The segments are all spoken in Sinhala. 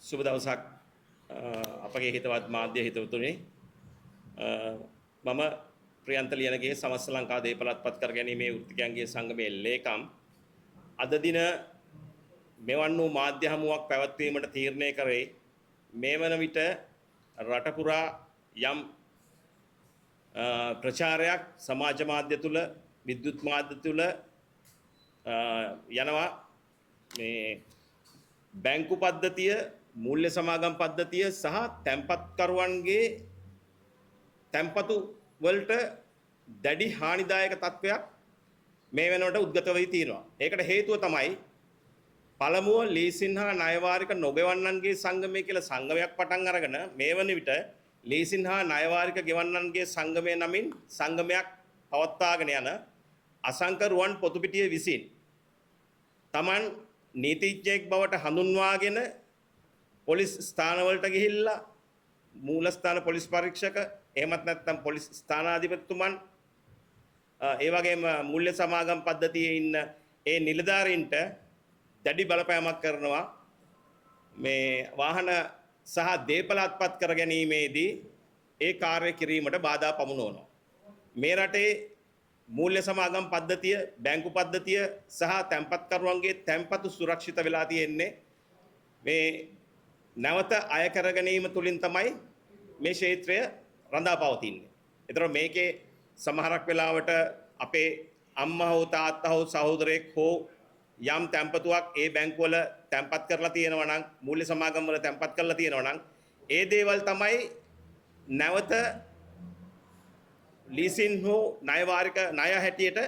සුබ දවසක් අපගේ හිතවත් මාධ්‍ය හිතවතුනි මම ප්‍රියන්ත ලියනගේ සමස්ත ලංකා දේපළත්පත් කර ගැනීමේ වෘත්තිකයන්ගේ සංගමයේ ලේකම් අද දින මෙවන් වූ මාධ්‍ය හමුවක් පැවැත්වීමට තීරණය කරේ මේ වන විට රට පුරා යම් ප්‍රචාරයක් සමාජ මාධ්‍ය තුල විද්‍යුත් මාධ්‍ය තුල යනවා මේ බැංකු පද්ධතිය මූල්‍ය සමාගම් පද්ධතිය සහ තැන්පත්කරුවන්ගේ තැන්පතු වලට දැඩි හානිදායක තත්වයක් මේ වෙනකොට උද්ගත වෙයි තියෙනවා. ඒකට හේතුව තමයි පළමුව ලීසින් හා ණය වාරික නොගෙවන්නන්ගේ සංගමය කියලා සංගමයක් පටන් අරගෙන මේ වන විට ලීසින් හා ණය වාරික ගෙවන්නන්ගේ සංගමය නමින් සංගමයක් පවත්වාගෙන යන අසංක රුවන් පොතුපිටිය විසින් Taman නීතිඥයෙක් බවට හඳුන්වාගෙන පොලිස් ස්ථානවලට ගිහිල්ලා මූලස්ථාන පොලිස් පරීක්ෂක එහෙමත් නැත්නම් පොලිස් ස්ථානාධිපතිතුමන් ඒ වගේම මූල්‍ය සමාගම් පද්ධතියේ ඉන්න ඒ නිලධාරීන්ට දැඩි බලපෑමක් කරනවා මේ වාහන සහ දේපල අත්පත් කර ගැනීමේදී ඒ කාර්ය කිරීමට බාධා පමුණවනවා. මේ රටේ මූල්‍ය සමාගම් පද්ධතිය බැංකු පද්ධතිය සහ තැන්පත්කරුවන්ගේ තැන්පතු සුරක්ෂිත වෙලා තියෙන්නේ මේ නැවත අය කර ගැනීම තුලින් තමයි මේ ක්ෂේත්‍රය රඳා පවතින්නේ. ඒතර මේකේ සමහරක් වෙලාවට අපේ අම්මා හෝ තාත්තා හෝ සහෝදරයෙක් හෝ යම් තැන්පතුවක් ඒ බැංකුවල තැන්පත් කරලා තියෙනවා නම් මූල්‍ය සමාගම් වල තැන්පත් කරලා තියෙනවා නම් ඒ දේවල් තමයි නැවත ලීසින් හෝ ණය වාරික ණය හැටියට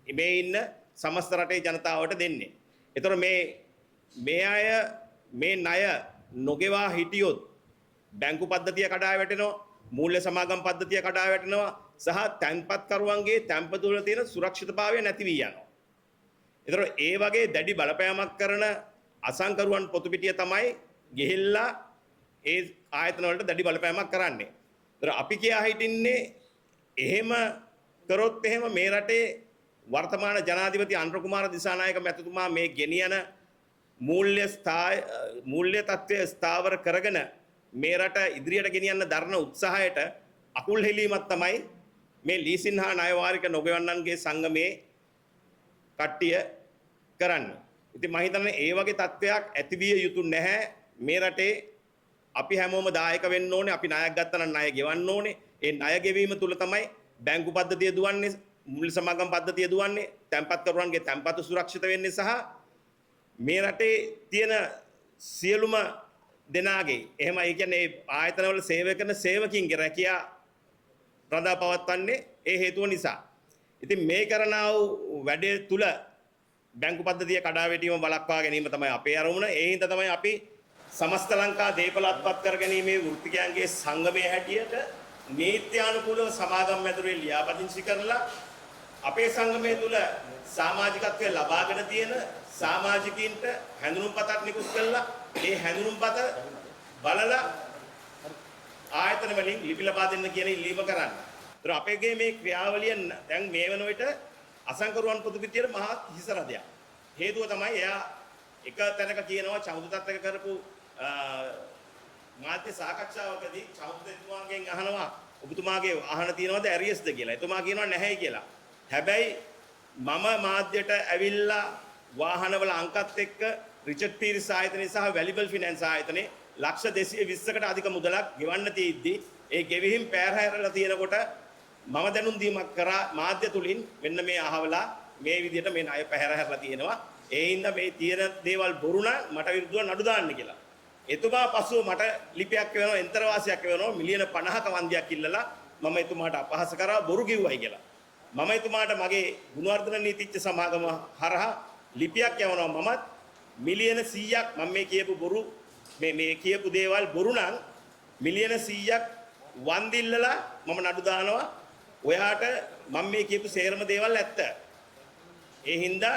මේ ඉන්න සමස්ත රටේ ජනතාවට දෙන්නේ. ඒතර මේ අය මේ ණය නොගෙවා හිටියොත් බැංකු පද්ධතිය කඩා වැටෙනවා, මූල්‍ය සමාගම් පද්ධතිය කඩා වැටෙනවා සහ තැන්පත්කරුවන්ගේ තැන්පතු වල තියෙන සුරක්ෂිතභාවය නැති වී යනවා. ඒතර ඒ වගේ දැඩි බලපෑමක් කරන අසංකරුවන් පොතුපිටිය තමයි ගිහිල්ලා ඒ ආයතන වලට දැඩි බලපෑමක් කරන්නේ. ඒතර අපි කියා හිටින්නේ එහෙම කරොත් එහෙම මේ රටේ වර්තමාන ජනාධිපති අනුර කුමාර දිසානායක මැතිතුමා මේ ගෙනියන මූල්‍ය තත්ත්වය ස්ථාවර කරගෙන මේ රට ඉදිරියට ගෙනියන්න දරන උත්සාහයට අකුල් හෙලීමක් තමයි මේ ලීසින් හා ණය වාරික නොගෙවන්නන්ගේ සංගමේ කට්ටිය කරන්නේ. ඉතින් මම හිතන්නේ ඒ වගේ තත්ත්වයක් ඇතිවිය යුතු නැහැ මේ රටේ. අපි හැමෝම දායක වෙන්න ඕනේ. අපි ණයක් ගත්තා නම් ණය ගෙවන්න ඕනේ. ඒ ණය ගෙවීම තුල තමයි බැංකු පද්ධතිය දුවන්නේ, මූල්‍ය සමාගම් පද්ධතිය දුවන්නේ, තැන්පත්කරුවන්ගේ තැන්පතු සුරක්ෂිත වෙන්නේ සහ මේ රටේ තියෙන සියලුම දෙනාගේ එහෙම ඒ කියන්නේ ආයතනවල සේවය කරන සේවකින්ගේ රැකියා රඳා පවත්වන්නේ ඒ හේතුව නිසා. ඉතින් මේ කරන වැඩේ තුල බැංකු පද්ධතිය කඩා වැටීම වළක්වා ගැනීම තමයි අපේ අරමුණ. ඒ හින්දා තමයි අපි සමස්ත ලංකා දේපළ අත්පත් කර ගැනීමේ වෘත්තිකයන්ගේ සංගමයේ හැටියට නීත්‍යානුකූලව සමාගම් මැදුරේ ලියාපදිංචි කරලා අපේ සංගමය තුල සමාජිකත්වය ලබාගෙන තියෙන සමාජිකින්ට හැඳුනුම්පතක් නිකුත් කළා. ඒ හැඳුනුම්පත බලලා ආයතන වලින් ලිපි ලබා දෙන්න කියන ඉල්ලීම කරන්න. ඒතර අපේගේ මේ ක්‍රියාවලිය දැන් මේ වෙන විට අසංකරුවන් පොතුපිටියේ මහා හිස රදයක්. හේතුව තමයි එයා එක තැනක කියනවා චෞදතත් එක කරපු මාධ්‍ය සාකච්ඡාවකදී චෞදතුමාගෙන් අහනවා ඔබතුමාගේ අහන තියනවද ඇරියස්ද කියලා. එතුමා කියනවා නැහැයි කියලා. හැබැයි මම මාධ්‍යට ඇවිල්ලා වාහනවල අංකත් එක්ක රිචඩ් පීරිස් ආයතනයේ සහ වැලිබල් ෆිනෑන්ස් ආයතනයේ ලක්ෂ 220කට අධික මුදලක් ගෙවන්න තියෙද්දි ඒ ගෙවිහිම් පෑරහැරලා තියෙනකොට මම දැනුම් දීමක් කරා මාධ්‍ය තුලින් මෙන්න මේ අහවලා මේ විදිහට මේ ණය පැහැරහැරලා තියෙනවා. ඒ හින්දා මේ තියෙන දේවල් බොරු නම් මට විරුද්ධව නඩු දාන්න කියලා. එතුමා පසුව මට ලිපියක් වෙනවා එන්තර වාසියක් වෙනවා මිලියන 50ක වන්දියක් ඉල්ලලා මම එතුමාට අපහාස කරා බොරු කිව්වයි කියලා. මම එතුමාට මගේ ගුණවර්ධන නීතිඥ සමාගම හරහා ලිපියක් යවනවා මමත් මිලියන 100ක් මම මේ කියපු බොරු මේ කියපු දේවල් බොරු නම් මිලියන 100ක් වන්දිල්ලලා මම නඩු දානවා. ඔයාට මම මේ කියපු සේරම දේවල් ඇත්ත. ඒ හින්දා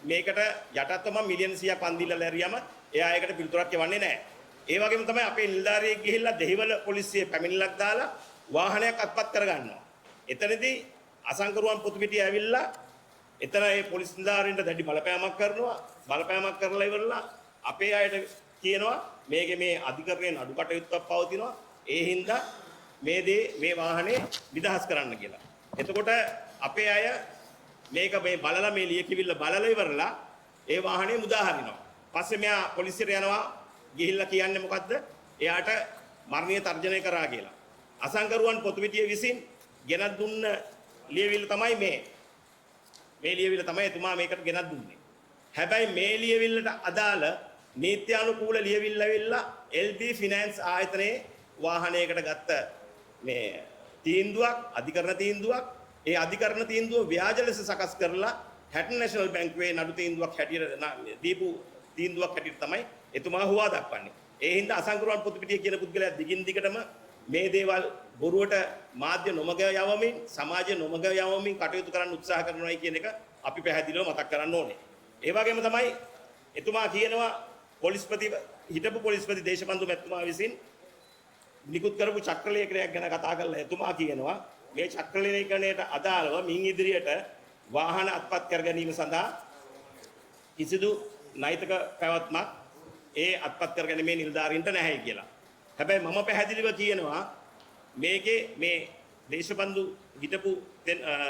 මේකට යටත්ව මම මිලියන 100ක් වන්දිල්ලලා ඇරියම එයා ඒකට පිළිතුරක් යවන්නේ නැහැ. ඒ වගේම තමයි අපේ නිලධාරියෙක් ගිහිල්ලා දෙහිවල පොලිසියේ පැමිණිල්ලක් දාලා වාහනයක් අත්පත් කරගන්නවා. එතනදී අසංකරුවන් පොතුපිටිය ඇවිල්ලා එතන ඒ පොලිස් නිලධාරීන්ට දැඩි බලපෑමක් කරනවා. බලපෑමක් කරලා ඉවරලා අපේ අයට කියනවා මේකේ මේ අධිකරණයෙන් අඩු කටයුත්තක් පවතිනවා. ඒ හින්දා මේ වාහනේ නිදහස් කරන්න කියලා. එතකොට අපේ අය මේක මේ බලලා මේ ලියකිවිල්ල බලලා ඉවරලා ඒ වාහනේ මුදා හරිනවා. පස්සේ මෙයා පොලිසියට යනවා ගිහිල්ලා කියන්නේ මොකද්ද? එයාට මරණීය තර්ජනය කරා කියලා. අසංකරුවන් පොතුවිටිය විසින් ගෙනත් දුන්න ලියවිල්ල තමයි මේ ලියවිල්ල තමයි එතුමා මේකට ගෙනත් දුන්නේ. හැබැයි මේ ලියවිල්ලට අදාළ නීත්‍යානුකූල ලියවිල්ල ඇවිල්ලා LB ෆිනෑන්ස් ආයතනයේ වාහනයකට ගත්ත මේ තීන්දුවක් අධිකරණ තීන්දුවක්. ඒ අධිකරණ තීන්දුව ව්‍යාජ ලෙස සකස් කරලා හැටන් නැෂනල් බැංකුවේ නඩු තීන්දුවක් හැටියට දීපු තීන්දුවක් හැටියට තමයි එතුමා හුවා දක්වන්නේ. ඒ හින්දා අසංකරුවන් පොතුපිටිය කියන පුද්ගලයා දිගින් දිගටම මේ දේවල් බොරුවට මාධ්‍ය නොමග යවමින් සමාජය නොමග යවමින් කටයුතු කරන්න උත්සාහ කරනවායි කියන එක අපි පැහැදිලිව මතක් කරන්න ඕනේ. ඒ වගේම තමයි එතුමා කියනවා හිටපු පොලිස්පති දේශපන්දු මැතිතුමා විසින් නිකුත් කරපු චක්‍රලේඛනයක් ගැන කතා කරලා එතුමා කියනවා මේ චක්‍රලේඛනයට අදාළව මින් ඉදිරියට වාහන අත්පත් කර ගැනීම සඳහා කිසිදු නෛතික පැවැත්මක් ඒ අත්පත් කර ගැනීමේ නිලධාරීන්ට නැහැ කියලා. හැබැයි මම පැහැදිලිව කියනවා මේකේ මේ හිටපු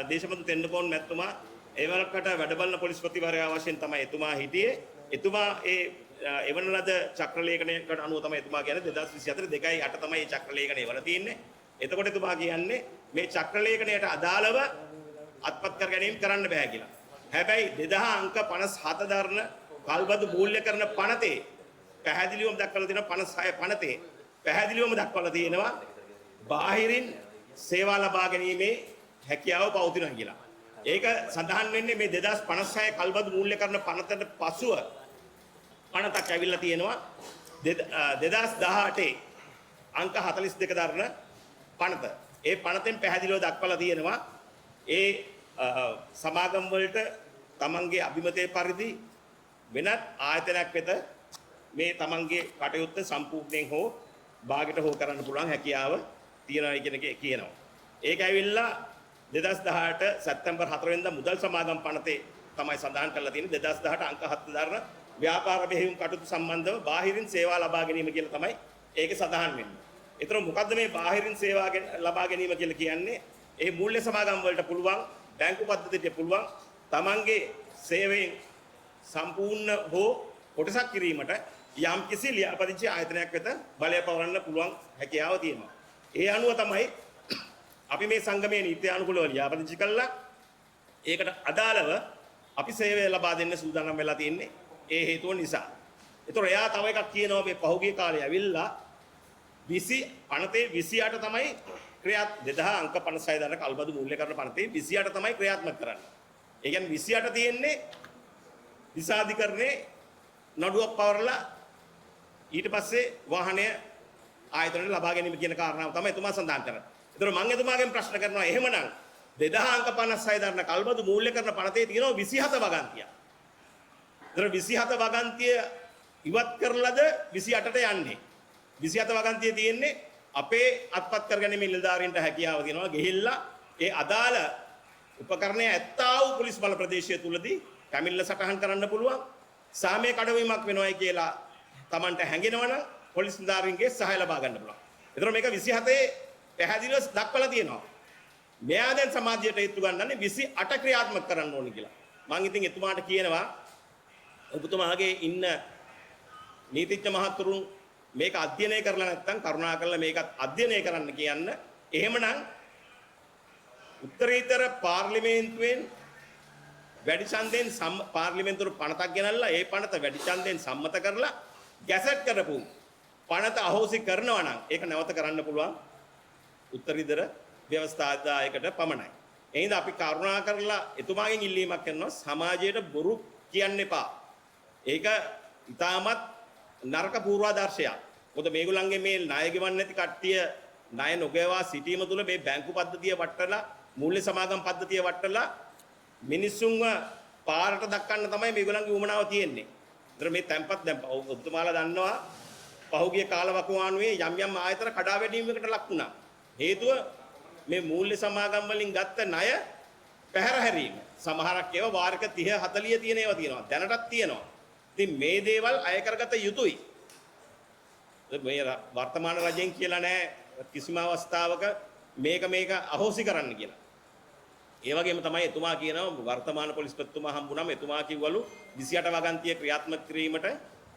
දේශපන්දු තෙන්නකෝන් මැතිතුමා ඒවලකට වැඩබලන පොලිස්පතිවරයා වශයෙන් තමයි එතුමා හිටියේ. එතුමා එවන ලද චක්‍රලේඛනයකට අනුව තමයි එතුමා කියන්නේ 2024 2/8 තමයි මේ චක්‍රලේඛනය වල තියෙන්නේ. එතකොට එතුමා කියන්නේ මේ චක්‍රලේඛනයට අදාළව අත්පත් කර ගැනීම කරන්න බෑ කියලා. හැබැයි 2000 අංක 57 දරන කල්බදු මූල්‍ය කරන පනතේ පැහැදිලිවම දක්වලා තියෙනවා 56 පනතේ පැහැදිලිවම දක්වලා තියෙනවා බාහිරින් සේවා ලබා ගැනීමේ හැකියාව පවතිනවා කියලා. ඒක සඳහන් වෙන්නේ මේ 2056 කල්බදු මූල්‍ය කරන පනතට පසුව පනතක් ඇවිල්ලා තියෙනවා 2018 අංක 42 දරන පනත. ඒ පනතෙන් පැහැදිලිව දක්වලා තියෙනවා ඒ සමාගම් වලට තමන්ගේ අභිමතයේ පරිදි වෙනත් ආයතනයක් වෙත මේ තමන්ගේ කටයුත්ත සම්පූර්ණයෙන් හෝ භාගයට හෝ කරන්න පුළුවන් හැකියාව තියෙනවා කියන එක කියනවා. ඒක ඇවිල්ලා 2018 සැප්තැම්බර් 4 වෙනිදා මුදල් සමාගම් පනතේ තමයි සඳහන් කරලා තියෙන්නේ 2018 අංක 7 දරන ව්‍යාපාර බෙහෙවින් කටයුතු සම්බන්ධව බාහිරින් සේවා ලබා ගැනීම කියලා තමයි ඒකේ සඳහන් වෙන්නේ. ඒතර මොකද්ද මේ බාහිරින් සේවා ලබා ගැනීම කියලා කියන්නේ? ඒ මූල්‍ය සමාගම් වලට පුළුවන් බැංකු පද්ධතියට පුළුවන් තමන්ගේ සේවයෙන් සම්පූර්ණ හෝ කොටසක් කිරීමට යම් කිසි ලියාපදිංචි ආයතනයක් වෙත බලය පවරන්න පුළුවන් හැකියාව තියෙනවා. ඒ අනුව තමයි අපි මේ සංගමයේ නීත්‍යානුකූලව ලියාපදිංචි කළා. ඒකට අදාළව අපි සේවය ලබා දෙන්න සූදානම් වෙලා තියෙන්නේ ඒ හේතුව නිසා. ඒතර එයා තව එකක් කියනවා මේ පහුගිය කාලේ ඇවිල්ලා 28 තමයි ක්‍රියාත් 2000 අංක 56 දරන කල්බදු මූල්‍ය කරන පනතේ 28 තමයි ක්‍රියාත්මක කරන්නේ. ඒ කියන්නේ 28 තියෙන්නේ දිසාධිකරණේ නඩුවක් පවරලා ඊට පස්සේ වාහනය ආයතනයට ලබා ගැනීම කියන කාරණාව තමයි එතුමා සඳහන් කරන්නේ. ඒතර මම එතුමාගෙන් ප්‍රශ්න කරනවා එහෙමනම් 2000 අංක 56 දරන කල්බදු මූල්‍ය කරන පනතේ තියෙනවා 27 වගන්තිය. ඒතර 27 වගන්තිය ඉවත් කරලාද 28ට යන්නේ. 27 වගන්තිය තියෙන්නේ අපේ අත්පත් කරගැනීමේ නිලධාරීන්ට හැකියාව තියෙනවා ගිහිල්ලා ඒ අදාළ උපකරණය ඇත්තා වූ පොලිස් බල ප්‍රදේශය තුලදී කැමිල්ල සටහන් කරන්න පුළුවන් සාමය කඩවීමක් වෙනවයි කියලා Tamanට හැඟෙනවනම් පොලිස් නිලධාරීන්ගේ සහාය ලබා ගන්න පුළුවන්. ඒතර මේක 27 පැහැදිලිව දක්වලා තියෙනවා. මෙයා දැන් සමාජයට හේතු ගන්නන්නේ 28 ක්‍රියාත්මක කරන්න ඕනේ කියලා. මම ඉතින් එතුමාට කියනවා ඔබතුමාගේ ඉන්න නීතිඥ මහතුරුන් මේක අධ්‍යයනය කරලා නැත්නම් කරුණාකරලා මේකත් අධ්‍යයනය කරන්න කියන්න. එහෙමනම් උත්තරීතර පාර්ලිමේන්තුවෙන් වැඩි ඡන්දයෙන් පාර්ලිමේන්තුවට පනතක් ගෙනල්ලා ඒ පනත වැඩි ඡන්දයෙන් සම්මත කරලා ගැසට් කරපු පනත අහෝසි කරනවා නම් ඒක නැවත කරන්න පුළුවන් උත්තරීතර ව්‍යවස්ථාදායකට පමණයි. එහෙනම් අපි කරුණාකරලා එතුමාගෙන් ඉල්ලීමක් කරනවා සමාජයට බොරු කියන්න එපා. ඒක ඉතාමත් නරක පූර්වාදර්ශයක්. මොකද මේගොල්ලන්ගේ මේ ණය ගෙවන්නේ නැති කට්ටිය ණය නොගෙවා සිටීම තුළ මේ බැංකු පද්ධතිය වටලා මූල්‍ය සමාගම් පද්ධතිය වටලා මිනිස්සුන්ව පාරට දක්වන්න තමයි මේගොල්ලන්ගේ උවමනාව තියෙන්නේ. ඒතර මේ තැම්පත් දැන් ඔබතුමාලා දන්නවා පහුගිය කාලවකවානුවේ යම් ආයතන කඩා වැටීමකට ලක් වුණා. හේතුව මේ මූල්‍ය සමාගම් වලින් ගත්ත ණය පැහැර හැරීම. සමහරක් ඒවා වාරික 30 40 තියෙන ඒවා තියෙනවා. දැනටත් තියෙනවා. ඉතින් මේ දේවල් අය කරගත යුතුයි. මේ වර්තමාන රජයෙන් කියලා නැහැ කිසිම අවස්ථාවක මේක අහෝසි කරන්න කියලා. ඒ වගේම තමයි එතුමා කියනවා වර්තමාන පොලිස්පතිතුමා හම්බුනම එතුමා කිව්වලු 28 වගන්තිය ක්‍රියාත්මක කිරීමට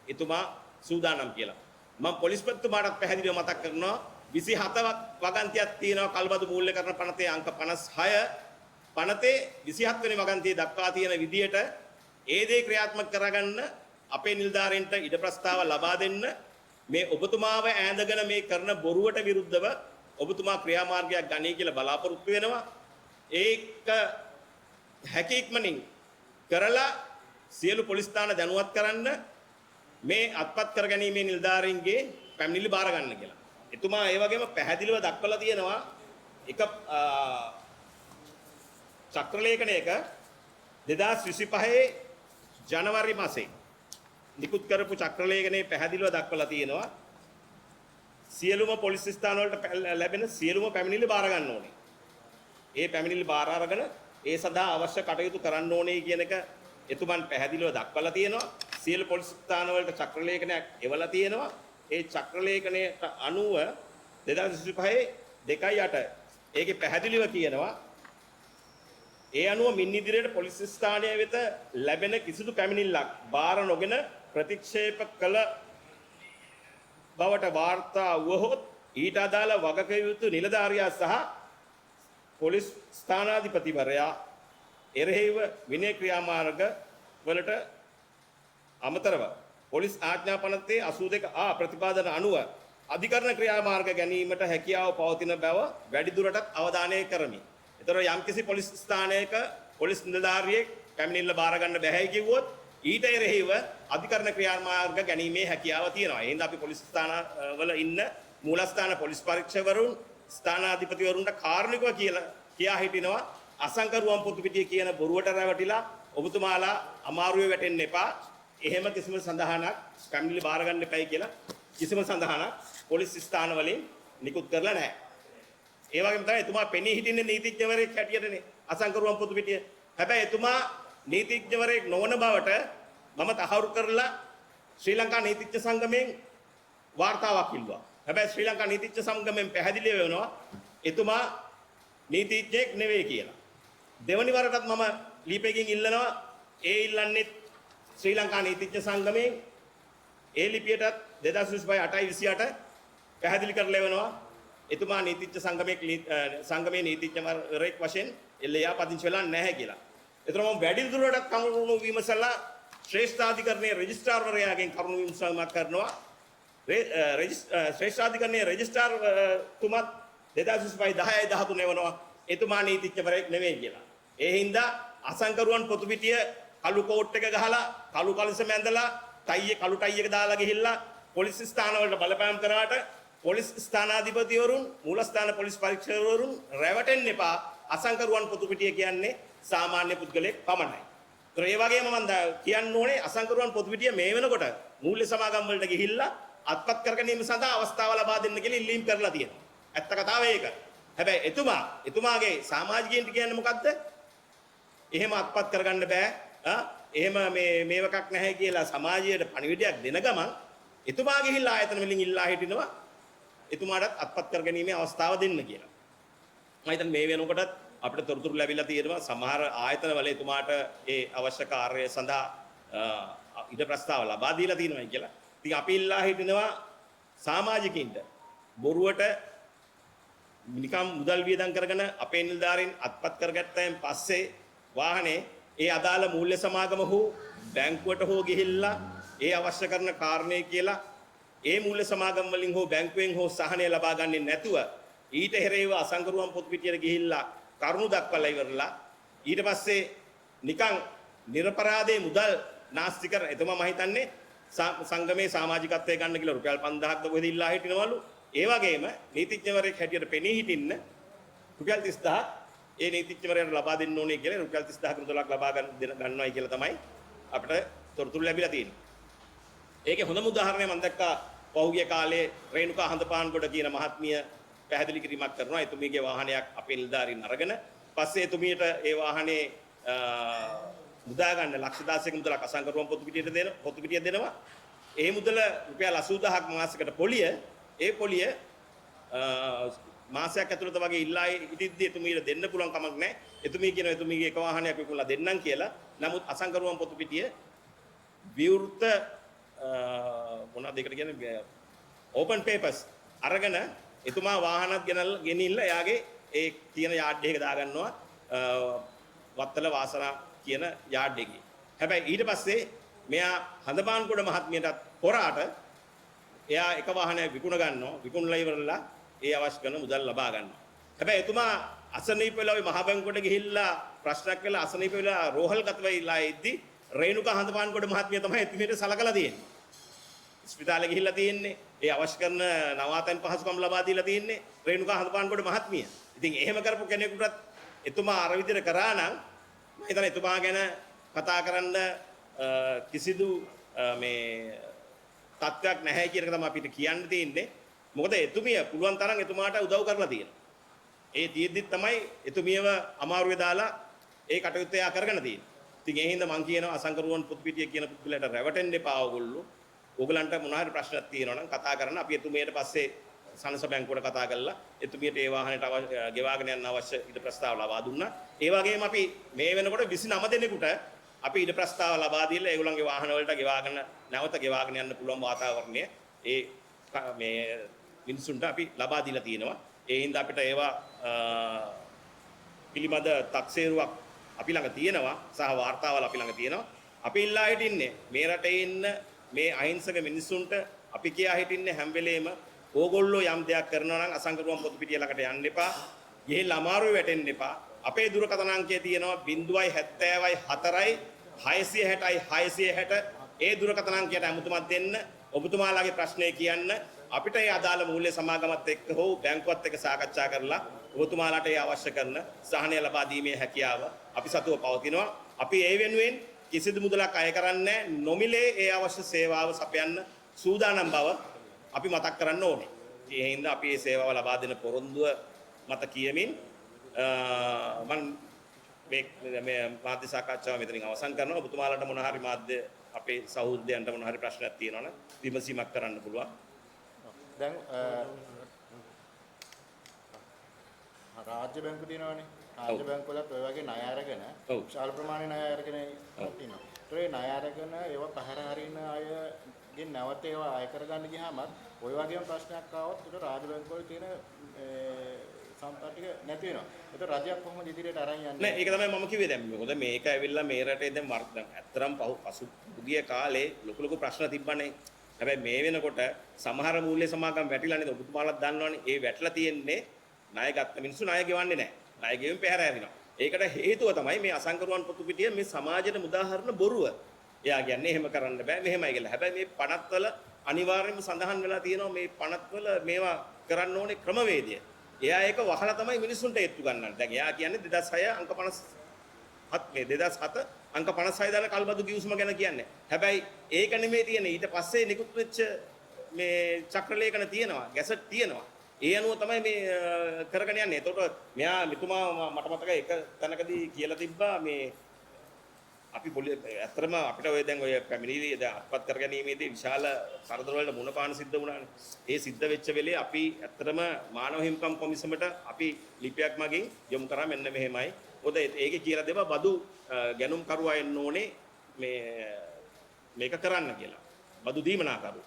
එතුමා සූදානම් කියලා. මම පොලිස්පතිතුමාටත් පැහැදිලිව මතක් කරනවා 27 වගන්තියක් තියෙනවා කල්බදු මූල්‍යකරණ පනතේ අංක 56 පනතේ 27 වෙනි වගන්තිය දක්වා තියෙන විදියට ඒ දේ ක්‍රියාත්මක කරගන්න අපේ නිලධාරීන්ට ඉඩ ප්‍රස්තාව ලබා දෙන්න මේ ඔබතුමාව ඈඳගෙන මේ කරන බොරුවට විරුද්ධව ඔබතුමා ක්‍රියාමාර්ගයක් ගනී කියලා බලාපොරොත්තු වෙනවා. ඒක හැකියක්මනින් කරලා සියලු පොලිස් ස්ථාන දැනුවත් කරන්න මේ අත්පත් කර ගැනීමේ නිලධාරීන්ගේ පැමිණිලි බාර ගන්න කියලා. එතුමා ඒ වගේම පැහැදිලිව දක්වලා තියෙනවා එක චක්‍රලේඛනයක 2025 ජනවාරි මාසේ නිකුත් කරපු චක්‍රලේඛනයේ පැහැදිලිව දක්වලා තියෙනවා සියලුම පොලිස් ස්ථාන වලට ලැබෙන සියලුම පැමිණිලි බාර ගන්න ඕනේ. ඒ පැමිණිලි බාර අරගෙන ඒ සඳහා අවශ්‍ය කටයුතු කරන්න ඕනේ කියන එක එතුමන් පැහැදිලිව දක්වලා තියෙනවා. සියලු පොලිස් ස්ථාන වලට චක්‍රලේඛනයක් එවලා තියෙනවා. ඒ චක්‍රලේඛනයට අනුව 2025 2.8 ඒකේ පැහැදිලිව කියනවා ඒ අනුව මින් ඉදිරියට පොලිස් ස්ථානය වෙත ලැබෙන කිසිදු පැමිණිල්ලක් බාර නොගෙන ප්‍රතික්ෂේප කළ බවට වාර්තා වුවහොත් ඊට අදාළ වගකිව යුතු නිලධාරියා සහ පොලිස් ස්ථානාධිපතිවරයා එරෙහිව විනය ක්‍රියාමාර්ග වලට අමතරව පොලිස් ආඥා පනතේ 82 ප්‍රතිපාදන අනුව අධිකරණ ක්‍රියාමාර්ග ගැනීමට හැකියාව පවතින බව වැඩිදුරටත් අවධානය කරමි. ඒතර යම්කිසි පොලිස් ස්ථානයක පොලිස් නිලධාරියෙක් පැමිණිල්ල බාර ගන්න බැහැ කිව්වොත් ඊට එරෙහිව අධිකරණ ක්‍රියාමාර්ග ගැනීමේ හැකියාව තියෙනවා. එහෙනම් අපි පොලිස් ස්ථාන වල ඉන්න මූලස්ථාන පොලිස් පරීක්ෂකවරුන් ස්ථානාධිපතිවරුන්ට කාරුණිකව කියා හිටිනවා අසංකරුවන් පොතු පිටිය කියන බොරුවට රැවටිලා ඔබතුමාලා අමාරුවේ වැටෙන්න එපා. එහෙම කිසිම සඳහනක් පැමිණිලි බාර ගන්න එපයි කියලා කිසිම සඳහනක් පොලිස් ස්ථාන වලින් නිකුත් කරලා නැහැ. ඒ වගේම තමයි එතුමා පෙනී හිටින්නේ නීතිඥවරයෙක් හැටියටනේ අසංකරුවන් පොතු පිටිය. හැබැයි එතුමා නීතිඥවරයෙක් නොවන බවට මම තහවුරු කරලා ශ්‍රී ලංකා නීතිඥ සංගමයෙන් වාර්තාවක් ඉල්ලුවා. හැබැයි ශ්‍රී ලංකා නීතිඥ සංගමයෙන් පැහැදිලි වෙනවා එතුමා නීතිඥයෙක් නෙවෙයි කියලා. දෙවනි වරටත් මම ලිපියකින් ඉල්ලනවා ඒ ඉල්ලන්නේ ශ්‍රී ලංකා නීතිඥ සංගමයෙන් ඒ ලිපියටත් 2025 පැහැදිලි කරලා වෙනවා එතුමා නීතිඥ සංගමයේ නීතිඥවරයෙක් වශයෙන් එල්ලයා පදිංචි වෙලා නැහැ කියලා. ඒතර මම වැඩි දුරටත් කරුණු විමසලා ශ්‍රේෂ්ඨාධිකරණයේ රෙජිස්ට්‍රාර්වරයාගෙන් කරුණු විමසීමක් කරනවා. ශ්‍රේෂ්ඨාධිකරණයේ රෙජිස්ට්‍රාර් තුමත් 2025 10 වෙනවා එතුමා නීතිඥවරයෙක් නෙවෙයි කියලා. ඒ හින්දා අසංකරුවන් පොතු පිටිය කළු කෝට් එක ගහලා කළු කලිසම ඇඳලා කළු ටයි එක දාලා ගිහිල්ලා පොලිස් ස්ථාන වලට බලපෑම් කරාට පොලිස් ස්ථානාධිපතිවරුන් මූලස්ථාන පොලිස් පරීක්ෂකවරුන් රැවටෙන්න එපා. අසංකරුවන් පොතු පිටිය කියන්නේ සාමාන්‍ය පුද්ගලයෙක් පමණයි. ඒ වගේම මම කියන්න ඕනේ අසංකරුවන් පොතු පිටිය මේ වෙනකොට මූල්‍ය සමාගම් වලට ගිහිල්ලා අත්පත් කර ගැනීම සඳහා අවස්ථාව ලබා දෙන්න කියලා ඉල්ලීම් කරලා තියෙනවා. ඇත්ත කතාව ඒක. හැබැයි එතුමාගේ සමාජිකයන්ට කියන්නේ මොකද්ද? එහෙම අත්පත් කරගන්න බෑ. එහෙම මේ එකක් නැහැ කියලා සමාජයට පණිවිඩයක් දෙන ගමන් එතුමා ගිහිල්ලා ආයතන වලින් ඉල්ලා හිටිනවා එතුමාටත් අත්පත් කර ගැනීමේ අවස්ථාව දෙන්න කියලා. මම හිතන්නේ මේ වෙනකොටත් අපිට තොරතුරු ලැබිලා තියෙනවා සමහර ආයතන වල එතුමාට ඒ අවශ්‍ය කාර්යය සඳහා ඉඩ ප්‍රස්තාව ලබා දීලා තියෙනවා කියලා. ඉතින් අපි ඉල්ලා හිටිනවා සමාජිකින්ට බොරුවට නිකම් මුදල් වියදම් කරගෙන අපේ නිලධාරීන් අත්පත් කරගත්තයින් පස්සේ වාහනේ ඒ අදාළ මූල්‍ය සමාගම හෝ බැංකුවට හෝ ගිහිල්ලා ඒ අවශ්‍ය කරන කාරණේ කියලා ඒ මූල්‍ය සමාගම් වලින් හෝ බැංකුවෙන් හෝ සහනය ලබා ගන්නේ නැතුව ඊට එරෙහිව අසංකරුවන් පොත් පිටියට ගිහිල්ලා කරුණු දක්වලා ඉවරලා ඊට පස්සේ නිකන් නිර්පරාදේ මුදල් නාස්ති කරන එතම මම හිතන්නේ සංගමේ සමාජිකත්වයේ ගන්න කියලා රුපියල් 5000ක් ද කොහෙද ඉල්ලා හිටිනවලු. ඒ වගේම නීතිඥවරයෙක් හැටියට පෙනී හිටින්න රුපියල් 30000 ඒ නීතිඥවරයාට ලබා දෙන්න ඕනේ කියලා රුපියල් 30000ක මුදලක් ලබා ගන්නවයි කියලා තමයි අපිට තොරතුරු ලැබිලා තියෙන්නේ. ඒකේ හොඳම උදාහරණය මම දැක්කා පහුගිය කාලේ රේණුකා හඳපාන්ගොඩ කියන මහත්මිය පැහැදිලි කිරීමක් කරනවා. එතුමියගේ වාහනයක් අපේ නිලධාරීන් අරගෙන පස්සේ එතුමියට ඒ වාහනේ මුදා ගන්න ලක්ෂ 16ක මුදලක් අසංකරුවන් පොතු පිටිය දෙනවා. ඒ මුදල රුපියල් 80000ක් මාසයකට පොලිය ඒ පොලිය මාසයක් ඇතුළත වගේ ඉල්ලා ඉදිද්දී එතුමීට දෙන්න පුළුවන් කමක් නැහැ. එතුමී කියන එතුමීගේ එක වාහනයක් විකුණලා දෙන්නම් කියලා. නමුත් අසංකරුවන් පොතු පිටිය විවෘත මොනවද ඒකට කියන්නේ ඕපන් පේපර්ස් අරගෙන එතුමා වාහනත් ගෙනිල්ලා එයාගේ ඒ තියෙන යාඩ් එක දාගන්නවා වත්තල වාසනා කියන යාඩ් එකේ. හැබැයි ඊට පස්සේ මෙයා හඳපාන්කොඩ මහත්මියටත් පොරාට එයා එක වාහනයක් විකුණ ගන්නවා. විකුණලා ඉවරලා ඒ අවශ්‍ය කරන මුදල් ලබා ගන්නවා. හැබැයි එතුමා අසනීප වෙලා මහ බැංකුවට ගිහිල්ලා ප්‍රශ්නයක් වෙලා අසනීප වෙලා රෝහල්ගත වෙලා ඉද්දි රේණුකා හඳපාන්කොඩ මහත්මිය තමයි එතුමියට සලකලා තියෙන්නේ. ස්පිතාලේ ගිහිල්ලා තියෙන්නේ. ඒ අවශ්‍ය කරන නවාතැන් පහසුකම් ලබා දීලා තියෙන්නේ රේණුකා හඳපාන්කොඩ මහත්මිය. ඉතින් එහෙම කරපු කෙනෙකුටත් එතුමා අර විදිහට කරා නම් මම හිතන්නේ එතුමා ගැන කතා කරන්න කිසිදු මේ තත්ත්වයක් නැහැ කියන එක තමයි අපිට කියන්න තියෙන්නේ. මොකද එතුමිය පුළුවන් තරම් එතුමාට උදව් කරලා තියෙනවා. ඒ තියෙද්දිත් තමයි එතුමියව අමාරුවේ දාලා ඒ කටයුත්ත එයා කරගෙන තියෙන්නේ. ඉතින් ඒ හින්දා මම කියනවා අසංකරුවන් පොත් පිටිය කියන පුද්ගලයාට රැවටෙන්න එපා ඕගොල්ලෝ. ඕගලන්ට මොනවා හරි ප්‍රශ්නක් තියෙනවා නම් කතා කරන්න. අපි එතුමියට පස්සේ සනස බැංකුවට කතා කරලා එතුමියට ඒ වාහනේට ගෙවාගෙන යන්න අවශ්‍ය ඊට ප්‍රස්තාව ලබා දුන්නා. ඒ වගේම අපි මේ වෙනකොට 29 දෙනෙකුට අපි ඊට ප්‍රස්තාව ලබා දීලා ඒගොල්ලන්ගේ වාහන වලට නැවත ගෙවාගෙන යන්න පුළුවන් වාතාවරණය ඒ මේ මිනිසුන්ට අපි ලබා දීලා තියෙනවා. ඒ හින්දා අපිට ඒවා පිළිබඳ තක්සේරුවක් අපි ළඟ තියෙනවා සහ වාර්තාවල් අපි ළඟ තියෙනවා. අපි ඉල්ලා හිටින්නේ මේ රටේ ඉන්න මේ අහිංසක මිනිසුන්ට අපි කියා හිටින්නේ හැම වෙලේම ඕගොල්ලෝ යම් දෙයක් කරනවා නම් අසංකරුවන් පොතු පිටිය ළඟට යන්න එපා. ගිහිල්ලා අමාරුවේ වැටෙන්න එපා. අපේ දුරකථන අංකය තියෙනවා 070යි 4යි 660යි 660. ඒ දුරකථන අංකයට අමුතුමත් දෙන්න. ඔබතුමාලාගේ ප්‍රශ්නේ කියන්න. අපිට ඒ අදාළ මූල්‍ය සමාගමත් එක්ක හෝ බැංකුවත් එක්ක සාකච්ඡා කරලා ඔබතුමාලාට ඒ අවශ්‍ය කරන සහනය ලබා දීමේ හැකියාව අපි සතුව පවතිනවා. අපි ඒ වෙනුවෙන් කිසිදු මුදලක් අය කරන්නේ නොමිලේ ඒ අවශ්‍ය සේවාව සපයන්න සූදානම් බව අපි මතක් කරන්න ඕනේ. ඒ හින්දා අපි මේ සේවාව ලබා දෙන පොරොන්දුව මත කියමින් මේ මාධ්‍ය සාකච්ඡාව මෙතනින් අවසන් කරනවා. ඔබතුමාලාට මොන හරි මාධ්‍ය අපේ සහෘදයන්ට මොන හරි ප්‍රශ්නයක් තියෙනවා නම් විමසීමක් කරන්න පුළුවන්. දැන් රාජ්‍ය බැංකු තියෙනවානේ. රාජ්‍ය බැංකු වලත් ඔය වගේ ණය අරගෙන විශාල ප්‍රමාණයේ ණය අරගෙන ඉන්නවා. ඒ ණය අරගෙන ඒවා පැහැර හරින අයගෙන් නැවත ඒවා අය කරගන්න ගියාම ඔය වගේම ප්‍රශ්නයක් ආවොත් ඒක රාජ්‍ය බැංකු වල තියෙන සම්පත් ටික නැති වෙනවා. ඒක රජයක් කොහොමද ඉදිරියට අරන් යන්නේ? නෑ ඒක තමයි මම කිව්වේ දැන්. මොකද මේක ඇවිල්ලා මේ රටේ දැන් ඇත්තරම් පසුගිය කාලේ ලොකු ප්‍රශ්න තිබ්බනේ. හැබැයි මේ වෙනකොට සමහර මූල්‍ය සමාගම් වැටිලා නේද? ඔබතුමාලාත් දන්නවනේ. ඒ වැටලා තියෙන්නේ ණය ගත්ත මිනිස්සු ණය ගෙවන්නේ නැහැ. ණය ගෙවීම පැහැර හැරිනවා. ඒකට හේතුව තමයි මේ අසංකරුවන් පොතු පිටිය මේ සමාජයට මුදාහරන බොරුව. එයා කියන්නේ එහෙම කරන්න බෑ මෙහෙමයි කියලා. හැබැයි මේ පනත්වල අනිවාර්යයෙන්ම සඳහන් වෙලා තියෙනවා මේ පනත්වල මේවා කරන්න ඕනේ ක්‍රමවේදය. එයා ඒක වහලා තමයි මිනිස්සුන්ට ඒත්තු ගන්නන්නේ. දැන් එයා කියන්නේ 2006 අංක 57 මේ 2007 අංක 56 දාලා කල්බදු කිව්ස්ම ගැන කියන්නේ. හැබැයි ඒක නෙමෙයි තියෙන්නේ. ඊට පස්සේ නිකුත් වෙච්ච මේ චක්‍රලේඛන තියෙනවා, ගැසට් තියෙනවා. ඒ අනුව තමයි මේ කරගෙන යන්නේ. එතකොට මෙතුමා මට මතකයි එක තැනකදී කියලා තිබ්බා මේ අපි ඇත්තටම අපිට ඔය දැන් ඔය පැමිණිලි අත්පත් කර ගැනීමේදී විශාල කරදර වලට මුණ පාන සිද්ධ වුණානේ. ඒ සිද්ධ වෙච්ච වෙලේ අපි ඇත්තටම මානව හිමිකම් කොමිසමට අපි ලිපියක් මගින් යොමු කරා මෙන්න මෙහෙමයි. මොකද ඒකේ කියලා දෙබ බදු ගැනුම් කරුවා එන්න ඕනේ මේක කරන්න කියලා. බදු දීමනාකරු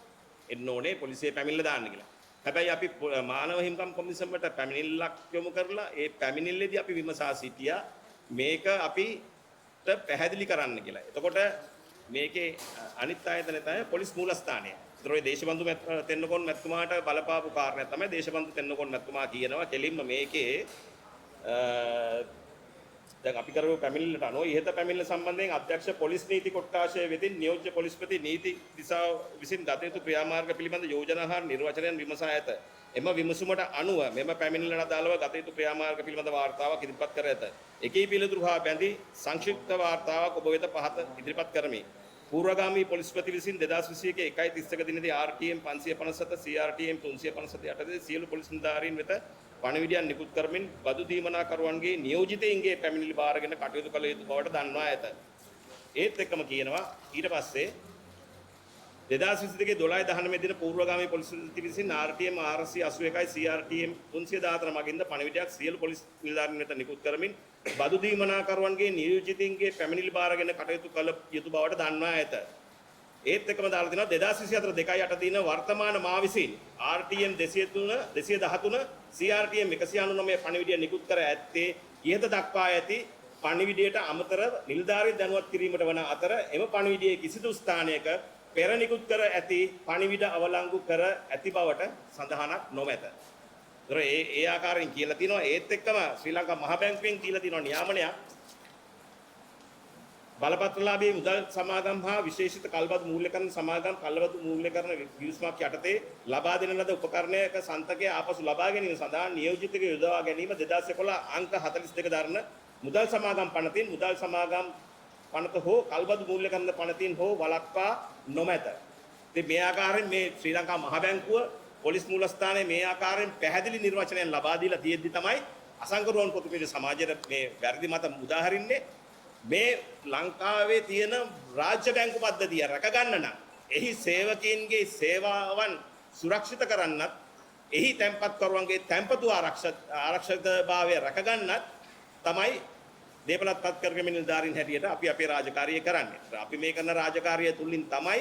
එන්න ඕනේ පොලිසිය පැමිණිල්ල දාන්න කියලා. හැබැයි අපි මානව හිමිකම් කොමිසමට පැමිණිල්ලක් යොමු කරලා ඒ පැමිණිල්ලේදී අපි විමසා සිටියා මේක අපි පැහැදිලි කරන්න කියලා. එතකොට මේකේ අනිත් ආයතනය තමයි පොලිස් මූලස්ථානය. ඒතර ඔය දේශබන්දු තෙන්නකොන් මැතිතුමාට බලපාපු කාරණය තමයි දේශබන්දු තෙන්නකොන් මැතිතුමා කියනවා කෙලින්ම මේකේ දැන් අපි කරපු පැමිණිල්ලට අනුව ඉහත පැමිණිල්ල සම්බන්ධයෙන් අධ්‍යක්ෂ පොලිස් නීති කොට්ටාශය වෙතින් නියෝජ්‍ය පොලිස්පති නීති දිසාව විසින් ගත යුතු ක්‍රියාමාර්ග පිළිබඳ යෝජනා හා නිර්වචනයන් විමසා ඇත. එම විමසුමට අනුව මෙම පැමිණිල්ලට අදාළව ගත යුතු ක්‍රියාමාර්ග පිළිබඳ වාර්තාවක් ඉදිරිපත් කර ඇත. එකී පිළිතුරු හා බැඳි සංක්ෂිප්ත වාර්තාවක් ඔබ වෙත පහත ඉදිරිපත් කරමි. පූර්වගාමී පොලිස්පති විසින් 2021 1/31 දිනදී RTM 557 CRTM 357 යටතේ සියලු පොලිස් නිලධාරීන් වෙත පණිවිඩයන් නිකුත් කරමින් බදු දීමනාකරුවන්ගේ නියෝජිතයින්ගේ පැමිණිලි බාරගෙන කටයුතු කළ යුතු බවට දන්වා ඇත. ඒත් එක්කම කියනවා ඊට පස්සේ 2022 12/19 දින පූර්වගාමී පොලිස් විසින් RTM 481යි CRTM 314 මගින්ද පණිවිඩයක් සියලු පොලිස් නිලධාරීන් වෙත නිකුත් කරමින් බදු දීමනාකරුවන්ගේ නියෝජිතින්ගේ පැමිණිලි බාරගෙන කටයුතු කළ යුතු බවට දන්වා ඇත. ඒත් එක්කම දාලා තිනවා 2024 2/8 දින වර්තමාන මා විසින් RTM 203 213 CRTM 199 පණිවිඩය නිකුත් කර ඇත්තේ ඉහත දක්වා ඇති පණිවිඩයට අමතර නිලධාරීන් දැනුවත් කිරීමට වන අතර එම පණිවිඩයේ කිසිදු ස්ථානයක පෙර නිකුත් කර ඇති පණිවිඩ අවලංගු කර ඇති බවට සඳහනක් නොමැත. ඒතර ඒ ආකාරයෙන් කියලා තිනවා. ඒත් එක්කම ශ්‍රී ලංකා මහ බැංකුවෙන් කියලා තිනවා නියාමනයක් බලපත්‍රලාභී මුදල් සමාගම් හා විශේෂිත කල්බදු මූල්‍යකරණ සමාගම් කල්බදු මූල්‍යකරණ ගිවිසුමක් යටතේ ලබා දෙන ලද උපකරණයක සන්තකය ආපසු ලබා ගැනීම සඳහා නියෝජිතක යොදවා ගැනීම 2011 අංක 42 දරන මුදල් සමාගම් පනතින් මුදල් සමාගම් පනත හෝ කල්බදු මූල්‍යකරණ පනතින් හෝ වළක්වා නොමැත. ඉතින් මේ ආකාරයෙන් මේ ශ්‍රී ලංකා මහ බැංකුව පොලිස් මූලස්ථානයේ මේ ආකාරයෙන් පැහැදිලි නිර්වචනයක් ලබා දීලා තියෙද්දි තමයි අසංකරුවන් පොතුපිට සමාජයේ මේ වැරදි මත මුදාහරින්නේ. මේ ලංකාවේ තියෙන රාජ්‍ය බැංකු පද්ධතිය රැක ගන්න නම් එහි සේවකීන්ගේ සේවාවන් සුරක්ෂිත කරන්නත් එහි තැන්පත්කරුවන්ගේ තැන්පතු ආරක්ෂිතභාවය රැක ගන්නත් තමයි දේපලත් පත් කරගෙන නිලධාරීන් හැටියට අපි අපේ රාජකාරිය කරන්නේ. අපි මේ කරන රාජකාරිය තුලින් තමයි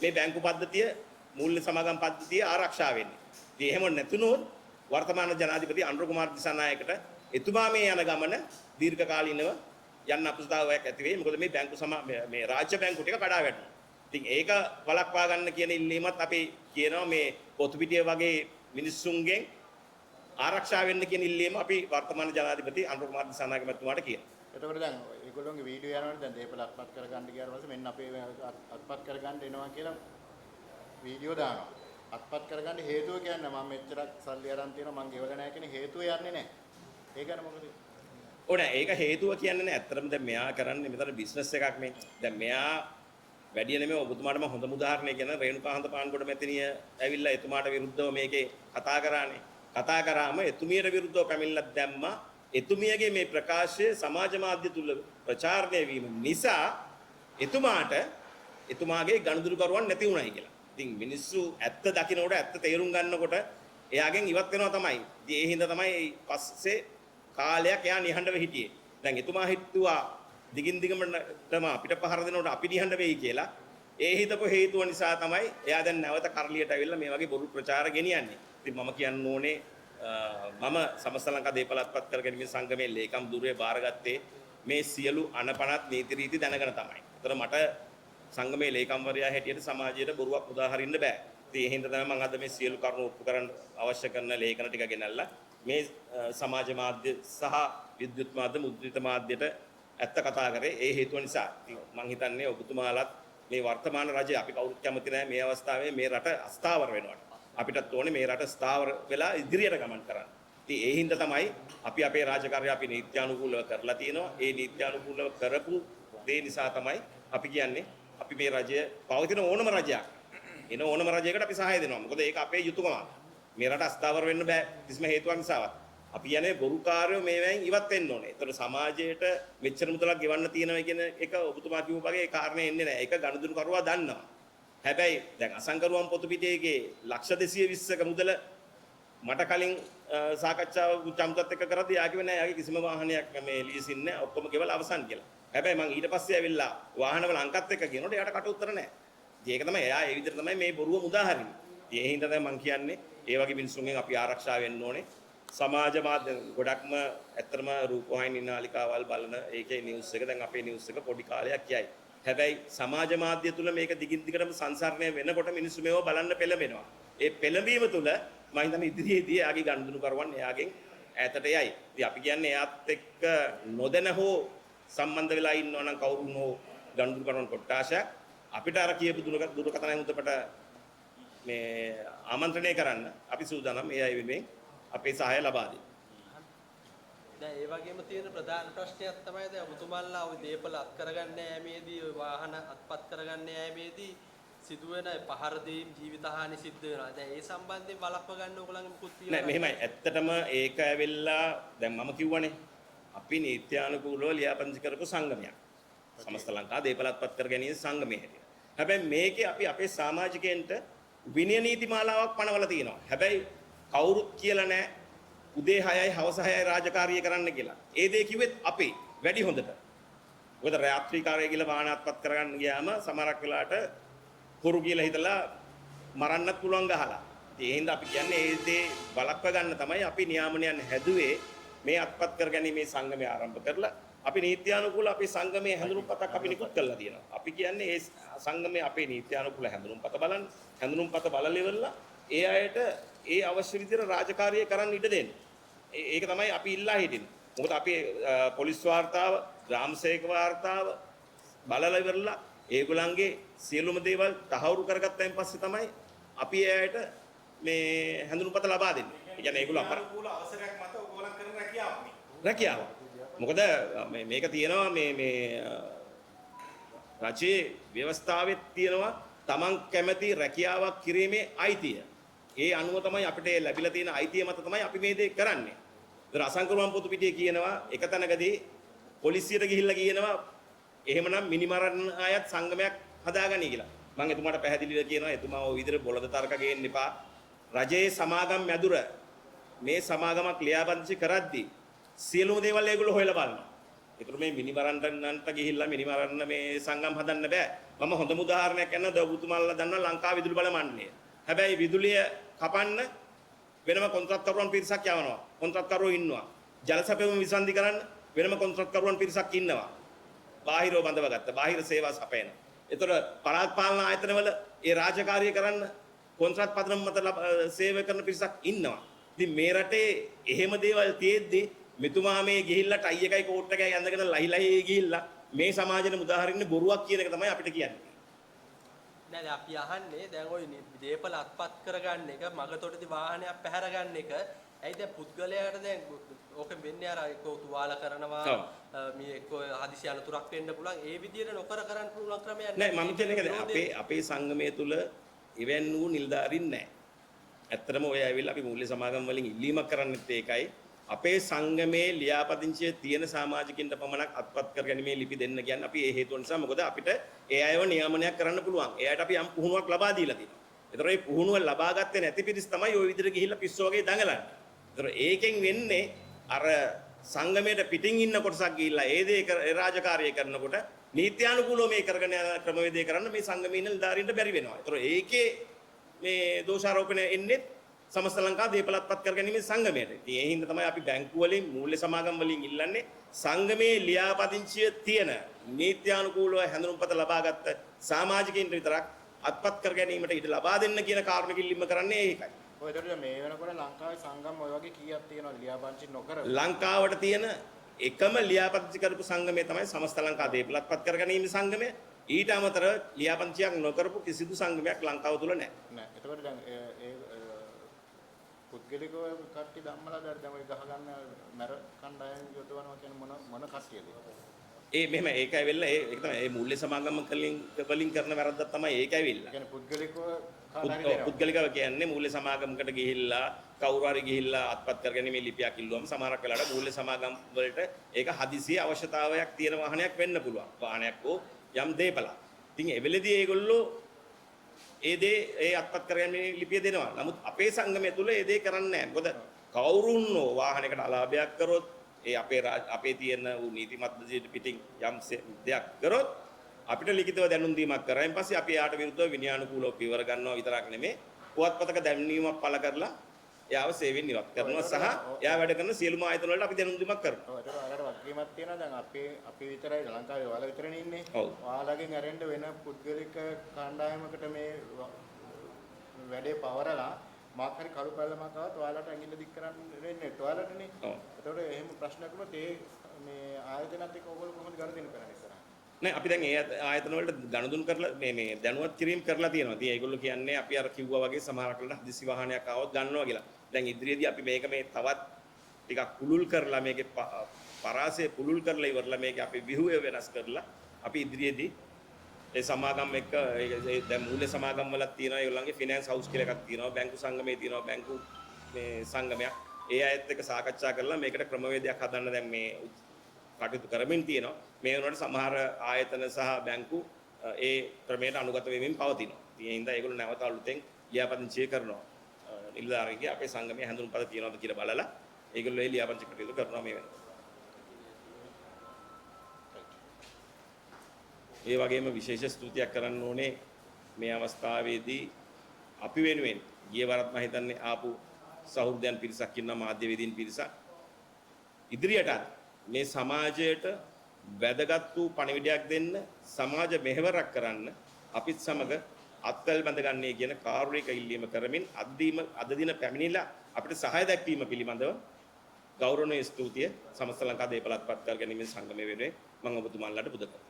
මේ බැංකු පද්ධතිය මූල්‍ය සමාගම් පද්ධතිය ආරක්ෂා වෙන්නේ. ඉතින් එහෙම නැතුනොත් වර්තමාන ජනාධිපති අනුර කුමාර දිසානායකට එතුමා මේ යන ගමන දීර්ඝ කාලීනව යන්න අපසුතාවයක් ඇති වෙයි. මොකද මේ බැංකු මේ රාජ්‍ය බැංකු ටික කඩා වැටෙනවා. ඉතින් ඒක වළක්වා ගන්න කියන ඉල්ලීමත් අපි කියනවා මේ පොතුපිටිය වගේ මිනිස්සුන්ගෙන් ආරක්ෂා වෙන්න කියන ඉල්ලීම අපි වර්තමාන ජනාධිපති අනුර කුමාර දිසානායක මැතිතුමාට කියනවා. එතකොට දැන් ඒගොල්ලෝගේ වීඩියෝ යනවනේ දැන් දේපල අත්පත් කරගන්න ගියාට පස්සේ මෙන්න අපේ අත්පත් කරගන්න එනවා කියලා වීඩියෝ දානවා. අත්පත් කරගන්න හේතුව කියන්නේ මම මෙච්චරක් සල්ලි අරන් තියෙනවා මං ගෙවලා නැහැ කියන හේතුව යන්නේ නැහැ. ඒ ගැන මොකද? ඕනේ ඒක හේතුව කියන්නේ නැහැ. ඇත්තටම දැන් මෙයා කරන්නේ මෙතන බිස්නස් එකක් මේ. දැන් මෙයා වැඩි නෙමෙයි ඔබතුමාට මම හොඳම උදාහරණයක් කියන රේණුකා හඳ පාන්ගොඩ මැතිණිය ඇවිල්ලා එතුමාට විරුද්ධව මේකේ කතා කරානේ. කතා කරාම එතුමියට විරුද්ධව පැමිණිල්ලක් දැම්මා. එතුමියගේ මේ ප්‍රකාශය සමාජ මාධ්‍ය තුල ප්‍රචාරණය වීම නිසා එතුමාට එතුමාගේ ගනුදෙනුකරුවන් නැති වුණයි කියලා. ඉතින් මිනිස්සු ඇත්ත දකින්නකොට ඇත්ත තේරුම් ගන්නකොට එයාගෙන් ඉවත් වෙනවා තමයි. ඉතින් ඒ හින්දා තමයි පස්සේ කාලයක් එයා නිහඬව හිටියේ. දැන් එතුමා හිතුවා දිගින් දිගටම අපිට පහර දෙනකොට අපි නිහඬ වෙයි කියලා. ඒ හිතපු හේතුව නිසා තමයි එයා දැන් නැවත කරලියට ඇවිල්ලා මේ වගේ බොරු ප්‍රචාර ගෙනියන්නේ. ඉතින් මම කියන්න ඕනේ මම සමස්ත ලංකා දේපල අත්පත් කර ගැනීම සංගමයේ ලේකම් දුරේ බාරගත්තේ මේ සියලු අනපනත් නීති රීති දැනගෙන තමයි. ඒතර මට සංගමයේ ලේකම්වරයා හැටියට සමාජයට බොරුවක් උදාහරින්න බෑ. ඉතින් ඒ හින්දා තමයි මම අද මේ සියලු කරුණු ඔප්පු කරන්න අවශ්‍ය කරන ලේඛන ටික ගෙනල්ලා මේ සමාජ මාධ්‍ය සහ විද්‍යුත් මාධ්‍ය මුද්‍රිත මාධ්‍යට ඇත්ත කතා කරේ. ඒ හේතුව නිසා මම හිතන්නේ ඔබතුමාලත් මේ වර්තමාන රජය අපි කවුරුත් කැමති නැහැ මේ අවස්ථාවේ මේ රට අස්ථාවර වෙනවට. අපිටත් ඕනේ මේ රට ස්ථාවර වෙලා ඉදිරියට ගමන් කරන්න. ඉතින් ඒ හින්දා තමයි අපි අපේ රාජකාරිය අපි නීත්‍යානුකූලව කරලා තියෙනවා. ඒ නීත්‍යානුකූලව කරපු දේ නිසා තමයි අපි කියන්නේ අපි මේ රජය පවතින ඕනම රජයක් එන ඕනම රජයකට අපි සහාය දෙනවා. මොකද ඒක අපේ යුතුයකමක්. මේ රට අස්ථාවර වෙන්න බෑ කිසිම හේතුවක් නිසාවත්. අපි යන්නේ බොරුකාරයෝ මේවෙන් ඉවත් වෙන්න ඕනේ. ඒතර සමාජයට මෙච්චර මුදලක් ගෙවන්න තියෙනවා කියන එක ඔබතුමා කිව්ව වගේ ඒ කාරණේ එන්නේ නැහැ. ඒක ගනුදෙනු කරුවා දන්නවා. හැබැයි දැන් අසංකරුවන් පොතුපිටියේගේ ලක්ෂ 220ක මුදල මට කලින් සාකච්ඡාව චම්තත් එක්ක කරද්දී යා කිව්වේ නෑ යාගේ කිසිම වාහනයක් මේ ලීසින් නෑ ඔක්කොම ගෙවලා අවසන් කියලා. හැබැයි මං ඊට පස්සේ ඇවිල්ලා වාහනවල අංකත් එක්ක කියනකොට එයාට කට උත්තර නෑ. ඉතින් ඒක තමයි එයා ඒ විදිහට තමයි මේ බොරුව මුදාහරින්නේ. ඉතින් ඒ හින්දා තමයි මං කියන්නේ ඒ වගේ මිනිස්සුන්ගෙන් අපි ආරක්ෂා වෙන්න ඕනේ. සමාජ මාධ්‍ය ගොඩක්ම ඇත්තටම රූපවාහිනී නාලිකාවල් බලන ඒකේ නිවුස් එක දැන් අපේ නිවුස් එක පොඩි කාලයක් යයි. හැබැයි සමාජ මාධ්‍ය තුල මේක දිගින් දිගටම සංසරණය වෙනකොට මිනිස්සු මේව බලන්න පෙළඹෙනවා. ඒ පෙළඹීම තුල මම හිතන්නේ ඉදිරියේදී එයාගේ ගනුදෙනු කරවන් එයාගෙන් ඈතට යයි. ඉතින් අපි කියන්නේ එයාත් එක්ක නොදැන හෝ සම්බන්ධ වෙලා ඉන්නවා නම් කවුරුන් හෝ ගනුදෙනු කරන කොට්ටාශයක් අපිට අර කියපු දුරකථන යමුතපට මේ ආමන්ත්‍රණය කරන්න අපි සූදානම් ඒ අය වෙනුවෙන් අපේ සහාය ලබා දෙන්න. දැන් ඒ වගේම තියෙන ප්‍රධාන ප්‍රශ්නයක් තමයි දැන් ඔබතුමාලා ওই දේපල අත් කරගන්න යෑමේදී ওই වාහන අත්පත් කරගන්න යෑමේදී සිදුවෙන පහර දීම් ජීවිතහානි සිද්ධ වෙනවා. දැන් ඒ සම්බන්ධයෙන් බලපව ගන්න ඕගොල්ලන්ගේ මුකුත් තියෙනවා. නෑ මෙහෙමයි. ඇත්තටම ඒක ඇවිල්ලා දැන් මම කිව්වනේ අපි නීත්‍යානුකූලව ලියාපදිංචි කරපු සංගමයක්. සමස්ත ලංකා දේපල අත්පත් කර ගැනීම සංගමයේ හැටියට. හැබැයි මේකේ අපි අපේ සමාජිකයන්ට විනය නීති මාලාවක් පනවලා තියෙනවා. හැබැයි කවුරුත් කියලා නැහැ උදේ 6යි හවස 6යි රාජකාරිය කරන්න කියලා. ඒ දේ කිව්වෙත් අපේ වැඩි හොඳට. මොකද රාත්‍රී කාර්යය කියලා වාහන අත්පත් කරගන්න ගියාම සමහරක් වෙලාවට හොරු කියලා හිතලා මරන්නත් පුළුවන් ගහලා. ඒ හින්දා අපි කියන්නේ ඒ දේ බලක්ව ගන්න තමයි අපි නියාමනයන් හැදුවේ මේ අත්පත් කරගැනීමේ සංගමය ආරම්භ කරලා අපි නීත්‍යානුකූල අපේ සංගමයේ හැඳුනුම්පතක් අපි නිකුත් කරලා තියෙනවා. අපි කියන්නේ ඒ සංගමයේ අපේ නීත්‍යානුකූල හැඳුනුම්පත බලන්න. හැඳුනුම්පත බලලා ඉවරලා ඒ අයට ඒ අවශ්‍ය විදිහට රාජකාරිය කරන්න ඉඩ දෙන්න. ඒක තමයි අපි ඉල්ලා හිටින්නේ. මොකද අපේ පොලිස් වාර්තාව, ග්‍රාමසේවක වාර්තාව බලලා ඉවරලා ඒගොල්ලන්ගේ සියලුම දේවල් තහවුරු කරගත්තයින් පස්සේ තමයි අපි ඒ අයට මේ හැඳුනුම්පත ලබා දෙන්නේ. ඒ කියන්නේ ඒගොල්ලෝ අපර අවසරයක් මත ඕගොල්ලන් කරන රැකියාව. රැකියාව. මොකද මේක තියෙනවා මේ රජයේ ව්‍යවස්ථාවෙත් තියෙනවා තමන් කැමති රැකියාවක් කිරීමේ අයිතිය. ඒ අනුව තමයි අපිට ලැබිලා තියෙන අයිතිය මත තමයි අපි මේ දේ කරන්නේ. ඒතර අසංකරුවන් පොතු පිටියේ කියනවා එක තැනකදී පොලිසියට ගිහිල්ලා කියනවා එහෙමනම් මිනිමරණ අයත් සංගමයක් හදාගනි කියලා. මම එතුමාට පැහැදිලිව කියනවා එතුමා ওই විදිහට බොළඳ තර්ක ගේන්න එපා. රජයේ සමාගම් මැදුර මේ සමාගමක් ලියාපදිංචි කරද්දී සියලුම දේවල් ඒගොල්ලෝ හොයලා බලනවා. ඒතර මේ මිනිමරන්නන්ට ගිහිල්ලා මිනිමරන්න මේ සංගම් හදන්න බෑ. මම හොඳම උදාහරණයක් කියන්න දවුතුමාලා දන්නා ලංකා විදුලි බල මණ්ඩලය. හැබැයි විදුලිය කපන්න වෙනම කොන්ත්‍රාත්කරුවන් පිරිසක් යවනවා. කොන්ත්‍රාත්කරුවෝ ඉන්නවා. ජල සැපයුම විසන්ධි කරන්න වෙනම කොන්ත්‍රාත්කරුවන් පිරිසක් ඉන්නවා. බාහිරව බඳව ගත්ත බාහිර සේවා සපයන. ඒතර පළාත් පාලන ආයතනවල ඒ රාජකාරිය කරන්න කොන්ත්‍රාත් පදනම මත සේවය කරන පිරිසක් ඉන්නවා. ඉතින් මේ රටේ එහෙම දේවල් තියෙද්දි මෙතුමා මේ ගිහිල්ලා ටයි එකයි කෝට් එකයි ඇඳගෙන ලහිලහි ගිහිල්ලා මේ සමාජෙට මුදාහරින්නේ බොරුවක් කියන එක තමයි අපිට කියන්නේ. නෑ අපි අහන්නේ දැන් ওই දේපල අත්පත් කරගන්න එක මගතොටදී වාහනයක් පැහැර ගන්න එක ඇයි දැන් පුද්ගලයාට දැන් ඕක වෙන්නේ අර එක්ක තුවාල කරනවා මේ එක්ක හදිසි අනතුරක් වෙන්න පුළුවන් ඒ විදිහට නොකර කරන්න පුළුවන් ක්‍රමයක් නෑ මම කියන්නේ අපේ සංගමයේ තුල ඉවෙන් වූ නිලධාරීන් නෑ. ඇත්තටම ඔය ඇවිල්ලා අපි මූල්‍ය සමාගම් වලින් ඉල්ලීමක් කරන්නෙත් ඒකයි. අපේ සංගමේ ලියාපදිංචියේ තියෙන සමාජිකින්ට පමණක් අත්පත් කරගැනීමේ ලිපි දෙන්න කියන්නේ අපි ඒ හේතුව නිසා මොකද අපිට ඒ අයව නියාමනයක් කරන්න පුළුවන්. එයාට අපි යම් පුහුණුවක් ලබා දීලා තියෙනවා. ඒතර ඒ පුහුණුව ලබා ගත්තේ නැති පිරිස් තමයි ওই විදිහට ගිහිල්ලා පිස්සෝ වගේ දඟලන්නේ. ඒතර ඒකෙන් වෙන්නේ අර සංගමයට පිටින් ඉන්න කොටසක් ගිහිල්ලා ඒ දේ රාජකාරිය කරනකොට නීත්‍යානුකූලව මේ කරගෙන යන ක්‍රමවේදය කරන්න මේ සංගමයේ ඉන්න නිලධාරීන්ට බැරි වෙනවා. ඒතර ඒකේ මේ දෝෂාරෝපණය එන්නේ සමස්ත ලංකා දේපලත්පත් කරගැනීමේ සංගමයට. ඉතින් ඒ හින්දා තමයි අපි බැංකු වලින් මූල්‍ය සමාගම් වලින් ඉල්ලන්නේ සංගමේ ලියාපදිංචිය තියෙන නීත්‍යානුකූලව හැඳුනුම්පත ලබාගත් සමාජිකයින්ට විතරක් අත්පත් කර ගැනීමට ඉඩ ලබා දෙන්න කියන කාරණක ඉල්ලීම කරන්නේ ඒකයි. ඔය ඒතකොට මේ වෙනකොට ලංකාවේ සංගම් ඔය වගේ කීයක් තියෙනවද ලියාපදිංචි නොකර? ලංකාවට තියෙන එකම ලියාපදිංචි කරපු සංගමය තමයි සමස්ත ලංකා දේපලත්පත් කරගැනීමේ සංගමය. ඊට අමතරව ලියාපදිංචියක් නොකරපු කිසිදු සංගමයක් ලංකාව තුල නැහැ. නෑ. ඒතකොට දැන් ඒ පුද්ගලිකව කට්ටි ධම්මලා දැන් ඔය ගහ ගන්න මර කණ්ඩායම් යොදවනවා කියන්නේ මොන කට්ටියද? මෙහෙම ඒකයි වෙලා ඒක තමයි මේ මූල්‍ය සමාගම වලින් කරන වැරද්දක් තමයි ඒකයි වෙලා. කියන්නේ පුද්ගලිකව කාටරි දෙනවා. පුද්ගලිකව කියන්නේ මූල්‍ය සමාගමකට ගිහිල්ලා කවුරු හරි ගිහිල්ලා අත්පත් කරගැනීමේ ලිපියක් ඉල්ලුවම සමහරක් වෙලාවට මූල්‍ය සමාගම් වලට ඒක හදිසියෙ අවශ්‍යතාවයක් තියෙන වාහනයක් වෙන්න පුළුවන්. වාහනයක් හෝ යම් දේපලක්. ඉතින් ඒ වෙලෙදී ඒගොල්ලෝ ඒ දේ ඒ අත්පත් කරගැනීමේ ලිපිය දෙනවා. නමුත් අපේ සංගමය තුල ඒ දේ කරන්නේ නැහැ. මොකද කවුරුන්නෝ වාහනයකට අලාභයක් කරොත් ඒ අපේ තියෙන නීතිමත් පිටින් යම් දෙයක් කරොත් අපිට ලිඛිතව දැනුම් දීමක් කරායින් පස්සේ අපි යාට විරුද්ධව විනයානුකූලව පියවර ගන්නවා විතරක් නෙමෙයි පුවත්පතක දැන්වීමක් පළ කරලා එයාව සේවයෙන් ඉවත් කරනවා සහ එයා වැඩ කරන සියලුම ආයතන වලට අපි දැනුම් දීමක් කරනවා. ඔව් ඒකට ඔයාලට වගකීමක් තියෙනවා. දැන් අපි විතරයි ලංකාවේ ඔයාලා විතරනේ ඉන්නේ. ඔයාලගෙන් අරෙන්න වෙන පුද්ගලික කණ්ඩායමකට මේ වැඩේ පවරලා මාක් හරි කළු පැල්ලමක් ආවත් ඔයාලට ඇඟිල්ල දික් කරන්න වෙන්නේ ඔයාලටනේ. ඒතකොට එහෙම ප්‍රශ්නයක් වුණොත් මේ ආයතනත් එක්ක ඔයගොල්ලෝ කොහොමද ගනුදෙනු කරන්නේ ඉස්සරහ? නෑ අපි දැන් ඒ ආයතන වලට ගනුදෙනු කරලා මේ දැනුවත් කිරීම කරලා තියෙනවා. ඉතින් ඒගොල්ලෝ කියන්නේ අපි අර කිව්වා වගේ සමහරක් වෙලාවට හදිසි වාහනයක් ආවොත් ගන්නවා කියලා. දැන් ඉදිරියේදී අපි මේක මේ තවත් ටිකක් කුලුල් කරලා මේකේ පරාසය කුලුල් කරලා ඉවරලා මේක අපි විහුවේ වෙනස් කරලා අපි ඉදිරියේදී ඒ සමාගම් එක්ක දැන් මූල්‍ය සමාගම් වලක් තියෙනවා ඒගොල්ලන්ගේ ෆිනෑන්ස් හවුස් කියලා එකක් තියෙනවා බැංකු සංගමේ තියෙනවා බැංකු මේ සංගමයක් ඒ අයත් එක්ක සාකච්ඡා කරලා මේකට ක්‍රමවේදයක් හදන්න දැන් මේ කටයුතු කරමින් තියෙනවා මේ වුණාට සමහර ආයතන සහ බැංකු ඒ ක්‍රමයට අනුගත වෙමින් පවතිනවා. ඉතින් ඒ හින්දා ඒගොල්ලෝ නැවත අලුතෙන් ලියාපදිංචි කරනවා. නිලධාරීන්ගේ අපේ සංගමයේ හැඳුනුම්පත තියනවාද කියලා බලලා ඒගොල්ලෝ ඒ ලියාපදිංචි කටයුතු කරනවා මේ වෙනකොට. ඒ වගේම විශේෂ ස්තුතියක් කරන්න ඕනේ මේ අවස්ථාවේදී අපි වෙනුවෙන් ගිය වරත් මම හිතන්නේ ආපු සහෘදයන් පිරිසක් ඉන්නවා මාධ්‍යවේදීන් පිරිසක්. ඉදිරියටත් මේ සමාජයට වැදගත් වූ පණිවිඩයක් දෙන්න සමාජ මෙහෙවරක් කරන්න අපිත් සමග අත්වැල් බැඳගන්නේ කියන කාරුණික ඉල්ලීම කරමින් අද දින පැමිණිලා අපිට සහාය දැක්වීම පිළිබඳව ගෞරවනීය ස්තුතිය සමස්ත ලංකා දේපලත් පත් කර ගැනීම සංගමය වෙනුවෙන් මම ඔබතුමාලට පුද කරනවා.